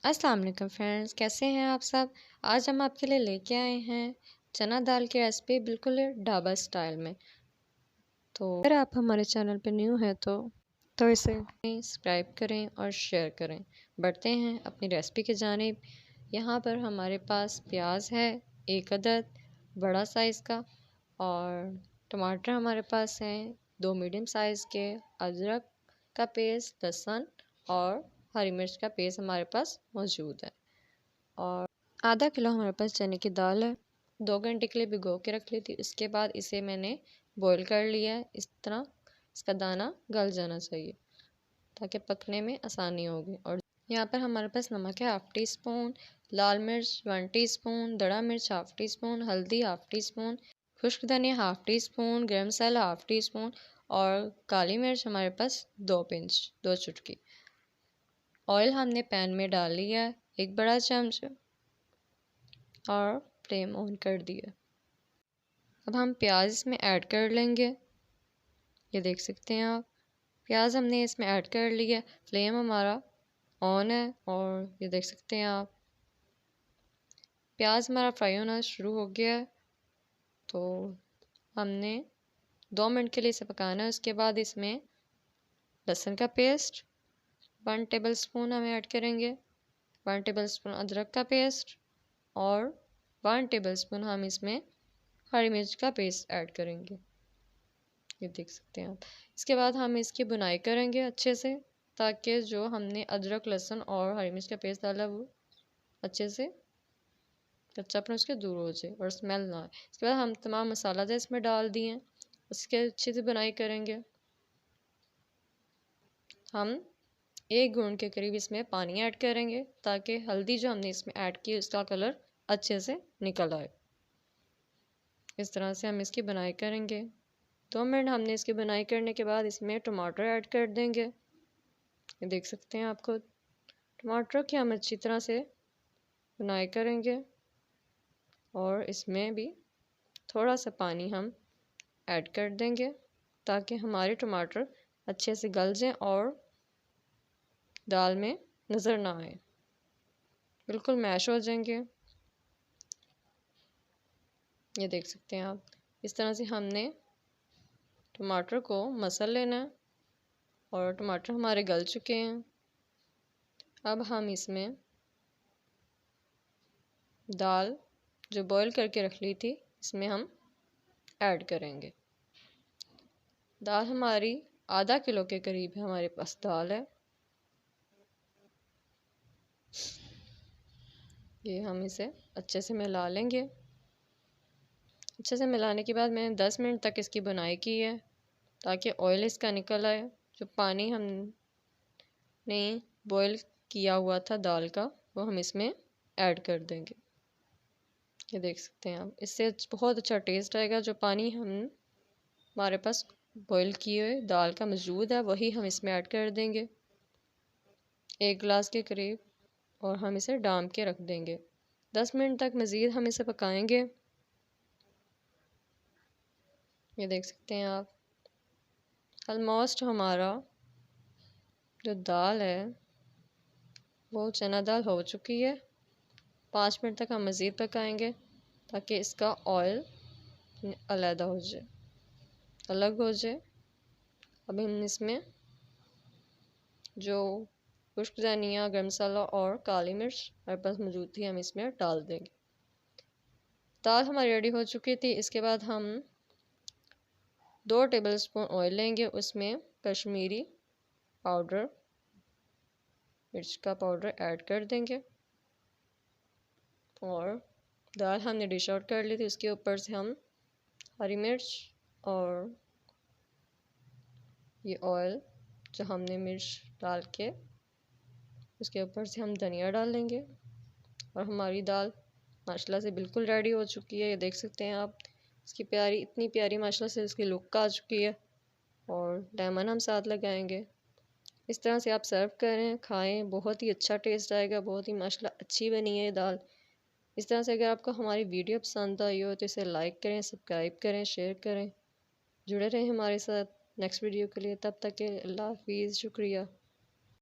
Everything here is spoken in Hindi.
अस्सलाम वालेकुम फ्रेंड्स, कैसे हैं आप सब। आज हम आपके लिए लेके आए हैं चना दाल की रेसिपी बिल्कुल ढाबा स्टाइल में। तो अगर आप हमारे चैनल पे न्यू हैं तो इसे सब्सक्राइब करें और शेयर करें। बढ़ते हैं अपनी रेसिपी की जानिब। यहाँ पर हमारे पास प्याज है 1 अदद बड़ा साइज़ का, और टमाटर हमारे पास हैं 2 मीडियम साइज़ के, अदरक का पेस्ट, लहसुन और हरी मिर्च का पेस्ट हमारे पास मौजूद है, और आधा किलो हमारे पास चने की दाल है। 2 घंटे के लिए भिगो के रख ली थी। इसके बाद इसे मैंने बॉईल कर लिया है। इस तरह इसका दाना गल जाना चाहिए ताकि पकने में आसानी होगी। और यहाँ पर हमारे पास नमक है 1/2 टी स्पून, लाल मिर्च 1 टीस्पून, दड़ा मिर्च 1/2 टी स्पून, हल्दी 1/2 टी स्पून, खुश्क धनिया 1/2 टी स्पून, गरम मसाला 1/2 टी स्पून और काली मिर्च हमारे पास 2 पिंच 2 चुटकी। ऑयल हमने पैन में डाल लिया है 1 बड़ा चम्च, और फ्लेम ऑन कर दिया। अब हम प्याज इसमें ऐड कर लेंगे। ये देख सकते हैं आप, प्याज हमने इसमें ऐड कर लिया। फ्लेम हमारा ऑन है, और ये देख सकते हैं आप, प्याज हमारा फ्राई होना शुरू हो गया है। तो हमने 2 मिनट के लिए इसे पकाना है। उसके बाद इसमें लहसुन का पेस्ट 1 टेबल स्पून हम ऐड करेंगे, 1 टेबल स्पून अदरक का पेस्ट, और 1 टेबल स्पून हम इसमें हरी मिर्च का पेस्ट ऐड करेंगे। ये देख सकते हैं आप। इसके बाद हम इसकी बुनाई करेंगे अच्छे से, ताकि जो हमने अदरक लहसुन और हरी मिर्च का पेस्ट डाला वो अच्छे से कच्चापन उसके दूर हो जाए और स्मेल ना आए। इसके बाद हम तमाम मसाला जो इसमें डाल दिए हैं, उसके अच्छे से बुनाई करेंगे। हम 1 घूंट के करीब इसमें पानी ऐड करेंगे, ताकि हल्दी जो हमने इसमें ऐड की उसका कलर अच्छे से निकल आए। इस तरह से हम इसकी बुनाई करेंगे। 2 मिनट हमने इसकी बुनाई करने के बाद इसमें टमाटर ऐड कर देंगे। ये देख सकते हैं आपको, टमाटर की हम अच्छी तरह से बुनाई करेंगे, और इसमें भी थोड़ा सा पानी हम ऐड कर देंगे ताकि हमारे टमाटर अच्छे से गल जाएं और दाल में नज़र ना आए, बिल्कुल मैश हो जाएंगे। ये देख सकते हैं आप, इस तरह से हमने टमाटर को मसल लेना है, और टमाटर हमारे गल चुके हैं। अब हम इसमें दाल जो बॉईल करके रख ली थी इसमें हम ऐड करेंगे। दाल हमारी आधा किलो के करीब है हमारे पास दाल है। ये हम इसे अच्छे से मिला लेंगे। अच्छे से मिलाने के बाद मैंने 10 मिनट तक इसकी बुनाई की है, ताकि ऑयल इसका निकल आए। जो पानी हमने बॉईल किया हुआ था दाल का, वो हम इसमें ऐड कर देंगे। ये देख सकते हैं आप, इससे बहुत अच्छा टेस्ट आएगा। जो पानी हमारे पास बॉईल किए हुए दाल का मौजूद है वही हम इसमें ऐड कर देंगे 1 गिलास के करीब, और हम इसे डाम के रख देंगे। 10 मिनट तक मज़ीद हम इसे पकाएंगे। ये देख सकते हैं आप, ऑलमोस्ट हमारा जो दाल है वो चना दाल हो चुकी है। 5 मिनट तक हम मज़ीद पकाएंगे ताकि इसका ऑयल अलग हो जाए। अब हम इसमें जो खुश्क धनिया, गरम मसाला और काली मिर्च हमारे पास मौजूद थी हम इसमें डाल देंगे। दाल हमारी रेडी हो चुकी थी। इसके बाद हम 2 टेबल स्पून ऑयल लेंगे, उसमें कश्मीरी पाउडर मिर्च का पाउडर ऐड कर देंगे, और दाल हमने डिश आउट कर ली थी। उसके ऊपर से हम हरी मिर्च और ये ऑयल जो हमने मिर्च डाल के उसके ऊपर से हम धनिया डाल लेंगे, और हमारी दाल माशाल्लाह से बिल्कुल रेडी हो चुकी है। ये देख सकते हैं आप, इसकी इतनी प्यारी माशाल्लाह से इसकी लुक आ चुकी है, और लेमन हम साथ लगाएंगे। इस तरह से आप सर्व करें, खाएं, बहुत ही अच्छा टेस्ट आएगा। बहुत ही माशाल्लाह अच्छी बनी है दाल। इस तरह से अगर आपको हमारी वीडियो पसंद आई हो तो इसे लाइक करें, सब्सक्राइब करें, शेयर करें। जुड़े रहें हमारे साथ नेक्स्ट वीडियो के लिए। तब तक के अल्लाह हाफिज़, शुक्रिया।